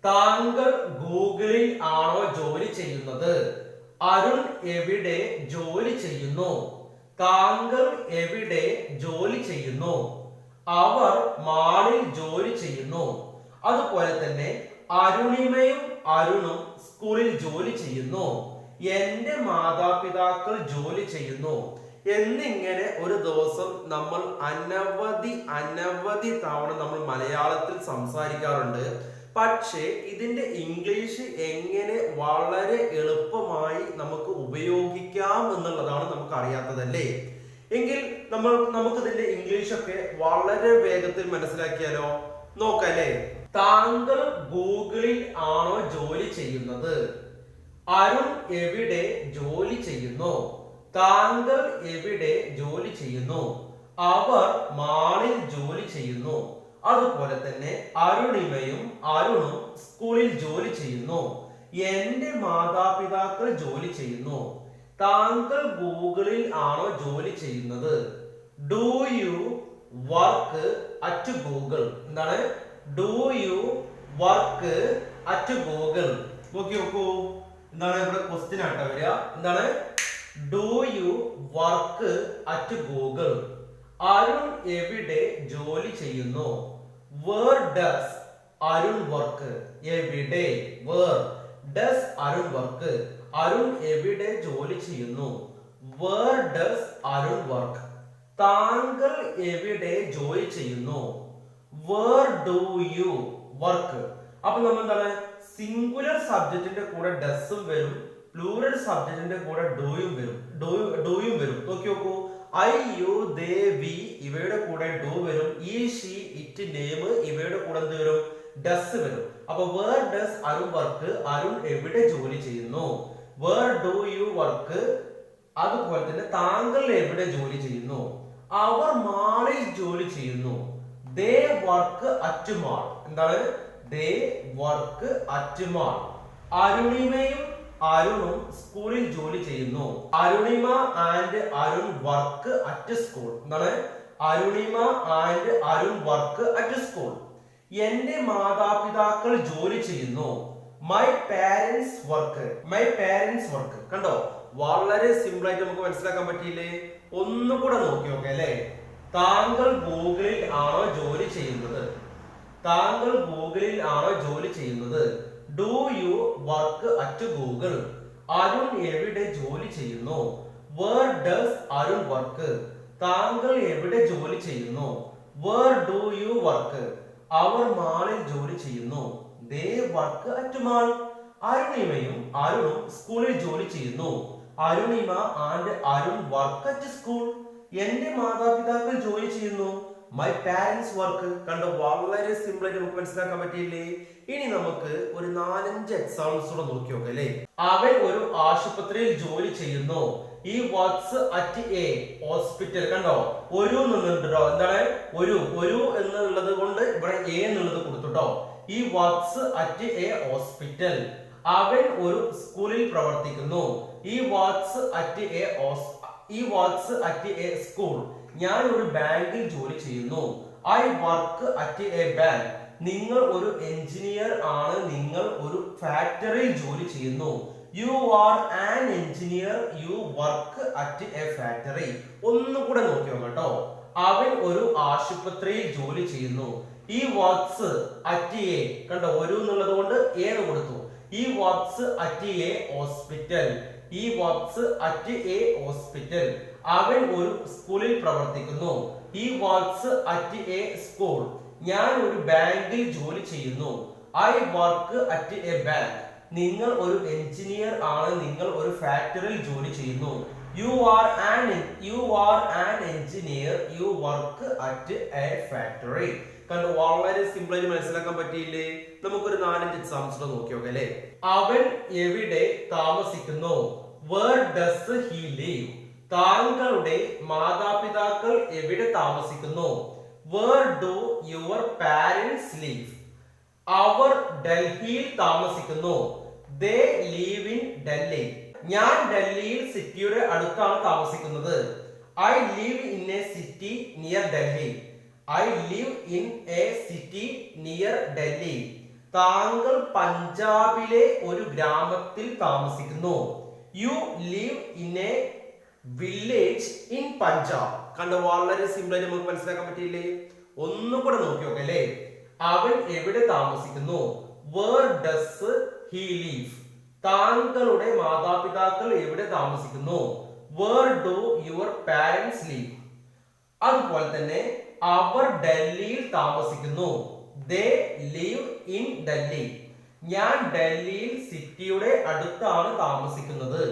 താങ്കൾ ഗൂഗിളിൽ ആണോ ജോലി ചെയ്യുന്നത്? അരുൺ എവിടെ ജോലി ചെയ്യുന്നു? താങ്കൾ എവിടെ ജോലി ചെയ്യുന്നു? അവർ മാളിൽ ജോലി ചെയ്യുന്നു. അതുപോലെ തന്നെ അരുണിമയും അരുണും സ്കൂളിൽ ജോലി ചെയ്യുന്നു. എന്റെ മാതാപിതാക്കൾ ജോലി ചെയ്യുന്നു എന്നിങ്ങനെ ഒരു ദിവസം നമ്മൾ അനവധി തവണ നമ്മൾ മലയാളത്തിൽ സംസാരിക്കാറുണ്ട്. പക്ഷേ ഇതിന്റെ ഇംഗ്ലീഷ് എങ്ങനെ വളരെ എളുപ്പമായി നമുക്ക് ഉപയോഗിക്കാം എന്നുള്ളതാണ് നമുക്ക് അറിയാത്തതല്ലേ. എങ്കിൽ നമുക്ക് ഇതിന്റെ ഇംഗ്ലീഷ് ഒക്കെ വളരെ വേഗത്തിൽ മനസ്സിലാക്കിയാലോ? നോക്കല്ലേ. താങ്കൾ ഗൂഗിളിൽ ആണോ ജോലി ചെയ്യുന്നത്? അരുൺ എവിടെ ജോലി ചെയ്യുന്നു? താങ്കൾ എവിടെ ജോലി ചെയ്യുന്നു? അവർ മാളിൽ ജോലി ചെയ്യുന്നു. അതുപോലെ തന്നെ അരുണിമയും അരുണും സ്കൂളിൽ ജോലി ചെയ്യുന്നു. എന്റെ മാതാപിതാക്കൾ ജോലി ചെയ്യുന്നു. താങ്കൾ ഗൂഗിളിൽ ആണോ ജോലി ചെയ്യുന്നത്? Do you work at Google? എന്താണ്? Do you work at Google? നോക്കൂ, എന്താണ് ഇവിടെ ക്വസ്റ്റ്യൻ ആട്ടോ വരിക. എന്താണ്? Do you work at Google? Arun എവിടെ ജോലി ചെയ്യുന്നു? Where does Arun work? എവിടെ? Where does Arun work? Arun എവിടെ ജോലി ചെയ്യുന്നു? Where does Arun work? താങ്കൾ എവിടെ ജോലി ചെയ്യുന്നു? Where do you work? അപ്പൊ നമ്മൾ എന്താണ്, സിംഗുലർ സബ്ജക്റ്റിന്റെ കൂടെ ഡസും വരും, പ്ലൂറൽ സബ്ജക്റ്റിന്റെ കൂടെ ഡൂയും വരും. നോക്കൂ, ഐ യു ദേ വി ഇവയുടെ കൂടെ ഡു വരും. ഈ ഷീ ഇറ്റ് നെയിം ഇവയുടെ കൂടെ എന്ത് വരും? ഡസ് വരും. അപ്പൊ where does Arun work? Arun എവിടെ ജോലി ചെയ്യുന്നു? Where do you work? അതുപോലെ തന്നെ താങ്കൾ എവിടെ ജോലി ചെയ്യുന്നു? അവർ മാളിൽ ജോലി ചെയ്യുന്നു. They work at mall. എന്താണ്? They work at mall. അരുണിമയും അരുണും സ്കൂളിൽ ജോലി ചെയ്യുന്നു. Arunima and Arun work at school. എന്താണ്? Arunima and Arun work at school. എന്റെ മാതാപിതാക്കൾ ജോലി ചെയ്യുന്നു. My parents work. My parents work. കണ്ടോ, വളരെ സിമ്പിൾ ആയിട്ട് നമുക്ക് മനസ്സിലാക്കാൻ പറ്റിയില്ലേ? ഒന്നുകൂടെ നോക്കി നോക്കെ അല്ലേ. താങ്കൾ ഗൂഗിളിൽ ആണോ ജോലി ചെയ്യുന്നത്? താങ്കൾ ഗൂഗിളിൽ ആണോ ജോലി ചെയ്യുന്നത്? Do you work at Google? Arun എവിടെ ജോലി ചെയ്യുന്നു? Where does Arun work? താങ്കൾ എവിടെ ജോലി ചെയ്യുന്നു? Where do you work? അവർ മാളിൽ ജോലി ചെയ്യുന്നു. They work at mall. അരുണിമയും അരുണും സ്കൂളിൽ ജോലി ചെയ്യുന്നു. Arunima and Arun work at school. എന്റെ മാതാപിതാക്കൾ ജോലി ചെയ്യുന്നു. My parents work. കണ്ടോ, വളരെ സിമ്പിൾ ആയിട്ട് നമുക്ക് മനസ്സിലാക്കാൻ പറ്റിയില്ലേ? ഇനി നമുക്ക് ഒരു 4-5 എക്സാമ്പിൾസ് കൂടെ നോക്കി നോക്കാം അല്ലേ. അവൻ ഒരു ആശുപത്രിയിൽ ജോലി ചെയ്യുന്നു. ഈ വർക്ക്സ് അറ്റ് എ ഹോസ്പിറ്റൽ. കണ്ടോ, ഒരു എന്നുണ്ടോ? എന്താണ്? ഒരു എന്നുള്ളത് കൊണ്ട് ഇവിടെ എ എന്നുള്ളത് കൊടുത്തുട്ടോ. ഈ വർക്ക്സ് അറ്റ് എ ഹോസ്പിറ്റൽ. അവൻ ഒരു സ്കൂളിൽ പ്രവർത്തിക്കുന്നു. ഈ വർക്ക്സ് അറ്റ് എ സ്കൂൾ. ഞാൻ ഒരു ബാങ്കിൽ ജോലി ചെയ്യുന്നു. I work at A bank. നിങ്ങൾ ഒരു എഞ്ചിനീയർ ആണ്. നിങ്ങൾ ഒരു ഫാക്ടറിയിൽ ജോലി ചെയ്യുന്നു. You are an engineer. U work at A factory. ഒന്നുകൂടെ നോക്കിയോ കേട്ടോ. അവൻ ഒരു ആശുപത്രിയിൽ ജോലി ചെയ്യുന്നു. ഈ വർക്ക്സ് അറ്റ് എ. കണ്ടോ, ഒരു എന്നുള്ളത് കൊണ്ട് ഏന്ന് കൊടുത്തു. ഈ വർക്ക്സ് അറ്റ് എ ഹോസ്പിറ്റൽ. ഈ വർക്ക്സ് അറ്റ് എ ഹോസ്പിറ്റൽ. അവൻ ഒരു സ്കൂളിൽ പ്രവർത്തിക്കുന്നു. ഈ വർക്ക്സ് അറ്റ് എ സ്കൂൾ. ഞാൻ ഒരു ബാങ്കിൽ ജോലി ചെയ്യുന്നു. I work at A bank. നിങ്ങൾ ഒരു എഞ്ചിനീയർ ആണ്. നിങ്ങൾ ഒരു ഫാക്ടറിയിൽ ജോലി ചെയ്യുന്നു. You are an engineer. U work at A factory. കണ്ടു, വളരെ സിമ്പിൾ ആയിട്ട് മനസ്സിലാക്കാൻ പറ്റിയില്ലേ? നമുക്കൊരു 4-5 എക്സാമ്പിൾസ് നോക്കി നോക്കാം അല്ലേ. അവൻ എവിടെ താമസിക്കുന്നു? Where does he live? താങ്കളുടെ മാതാപിതാക്കൾ എവിടെ താമസിക്കുന്നു? Where do your parents live? അവർ ഡൽഹിയിൽ താമസിക്കുന്നു. They live in Delhi. ഞാൻ ഡൽഹിയിൽ സിറ്റിയുടെ അടുത്താണ് താമസിക്കുന്നത്. I live in a city near Delhi. I live in a city near Delhi. താങ്കൾ പഞ്ചാബിലെ ഒരു ഗ്രാമത്തിൽ താമസിക്കുന്നു. You live in a village in Punjab. കണ്ടോ, വളരെ സിമ്പിൾ ആയി നമുക്ക് മനസ്സിലാക്കാൻ പറ്റിയില്ലേ? ഒന്നും കൂടെ നോക്കി നോക്കാം അല്ലേ. അവൻ എവിടെ താമസിക്കുന്നു? Where does he live? താങ്കളുടെ മാതാപിതാക്കൾ എവിടെ താമസിക്കുന്നു? Where do your parents live? അതുപോലെ തന്നെ അവർ ഡൽഹിയിൽ താമസിക്കുന്നു. They live in Delhi. ഞാൻ ഡൽഹിയിൽ സിറ്റിയുടെ അടുത്താണ് താമസിക്കുന്നത്.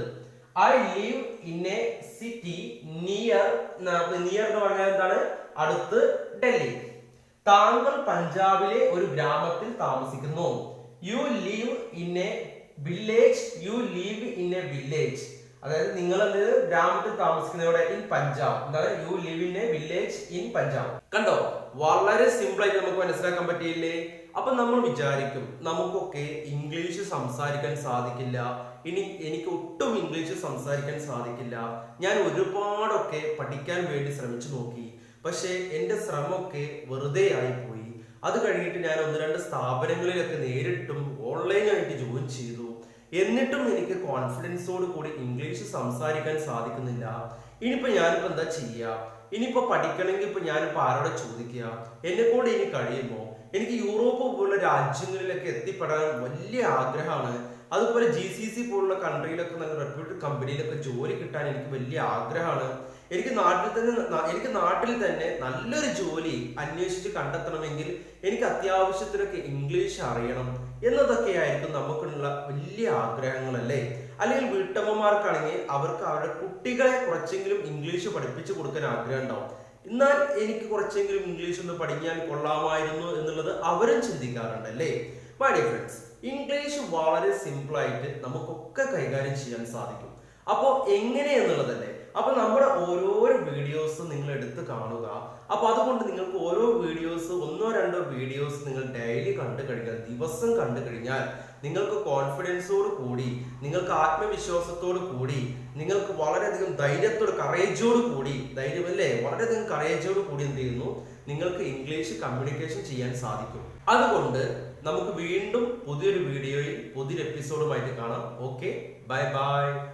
I live in a city near എന്ന് പറഞ്ഞാൽ എന്താണ്? അടുത്ത് ഡൽഹി. താങ്കൾ പഞ്ചാബിലെ ഒരു ഗ്രാമത്തിൽ താമസിക്കുന്നു. You live in a village. You live in a village. അതായത് നിങ്ങൾ ഗ്രാമത്തിൽ താമസിക്കുന്നവിടെ ഇൻ പഞ്ചാബ്. എന്താണ്? You live in a village in Punjab. കണ്ടോ, വളരെ സിമ്പിൾ ആയിട്ട് നമുക്ക് മനസ്സിലാക്കാൻ പറ്റിയില്ലേ? അപ്പൊ നമ്മൾ വിചാരിക്കും നമുക്കൊക്കെ ഇംഗ്ലീഷ് സംസാരിക്കാൻ സാധിക്കില്ല, എനിക്ക് ഒട്ടും ഇംഗ്ലീഷ് സംസാരിക്കാൻ സാധിക്കില്ല. ഞാൻ ഒരുപാടൊക്കെ പഠിക്കാൻ വേണ്ടി ശ്രമിച്ചു നോക്കി, പക്ഷെ എന്റെ ശ്രമമൊക്കെ വെറുതെ ആയിപ്പോയി. അത് കഴിഞ്ഞിട്ട് ഞാൻ 1-2 സ്ഥാപനങ്ങളിലൊക്കെ നേരിട്ടും ഓൺലൈനായിട്ട് ജോയിൻ ചെയ്തു. എന്നിട്ടും എനിക്ക് കോൺഫിഡൻസോട് കൂടി ഇംഗ്ലീഷ് സംസാരിക്കാൻ സാധിക്കുന്നില്ല. ഇനിയിപ്പോ ഞാനിപ്പോ എന്താ ചെയ്യുക? ഇനിയിപ്പോ പഠിക്കണമെങ്കിൽ ഇപ്പൊ ഞാനിപ്പോ ആരോടെ ചോദിക്കുക? എന്നെ കൊണ്ട് ഇനി കഴിയുമോ? എനിക്ക് യൂറോപ്പ് പോലുള്ള രാജ്യങ്ങളിലൊക്കെ എത്തിപ്പെടാൻ വലിയ ആഗ്രഹമാണ്. അതുപോലെ GCC പോലുള്ള കൺട്രിയിലൊക്കെ നല്ല റെപ്യൂട്ടഡ് കമ്പനിയിലൊക്കെ ജോലി കിട്ടാൻ എനിക്ക് വലിയ ആഗ്രഹമാണ്. എനിക്ക് നാട്ടിൽ തന്നെ നല്ലൊരു ജോലി അന്വേഷിച്ച് കണ്ടെത്തണമെങ്കിൽ എനിക്ക് അത്യാവശ്യത്തിനൊക്കെ ഇംഗ്ലീഷ് അറിയണം എന്നതൊക്കെയായിരിക്കും നമുക്കുള്ള വലിയ ആഗ്രഹങ്ങളല്ലേ. അല്ലെങ്കിൽ വീട്ടമ്മമാർക്കാണെങ്കിൽ അവർക്ക് അവരുടെ കുട്ടികളെ കുറച്ചെങ്കിലും ഇംഗ്ലീഷ് പഠിപ്പിച്ചു കൊടുക്കാൻ ആഗ്രഹം ഉണ്ടാവും. എന്നാൽ എനിക്ക് കുറച്ചെങ്കിലും ഇംഗ്ലീഷ് ഒന്ന് പഠിക്കാൻ കൊള്ളാമായിരുന്നു എന്നുള്ളത് അവരും ചിന്തിക്കാറുണ്ട് അല്ലേ. മൈ ഡിയർ ഫ്രണ്ട്സ്, ഇംഗ്ലീഷ് വളരെ സിമ്പിൾ ആയിട്ട് നമുക്കൊക്കെ കൈകാര്യം ചെയ്യാൻ സാധിക്കും. അപ്പോൾ എങ്ങനെയെന്നുള്ളതല്ലേ. അപ്പൊ നമ്മുടെ ഓരോരോ വീഡിയോസ് നിങ്ങൾ എടുത്ത് കാണുക. അപ്പൊ അതുകൊണ്ട് നിങ്ങൾക്ക് ഓരോ വീഡിയോസ് 1-2 വീഡിയോസ് നിങ്ങൾ ഡെയിലി കണ്ടു കഴിഞ്ഞാൽ, ദിവസം കണ്ടു കഴിഞ്ഞാൽ നിങ്ങൾക്ക് കോൺഫിഡൻസോട് കൂടി, നിങ്ങൾക്ക് ആത്മവിശ്വാസത്തോട് കൂടി, നിങ്ങൾക്ക് വളരെയധികം കറേജോട് കൂടി, ധൈര്യമല്ലേ, വളരെയധികം കറേജോട് കൂടി എന്ത് ചെയ്യുന്നു, നിങ്ങൾക്ക് ഇംഗ്ലീഷ് കമ്മ്യൂണിക്കേഷൻ ചെയ്യാൻ സാധിക്കും. അതുകൊണ്ട് നമുക്ക് വീണ്ടും പുതിയൊരു വീഡിയോയിൽ പുതിയൊരു എപ്പിസോഡുമായിട്ട് കാണാം. Okay, bye bye.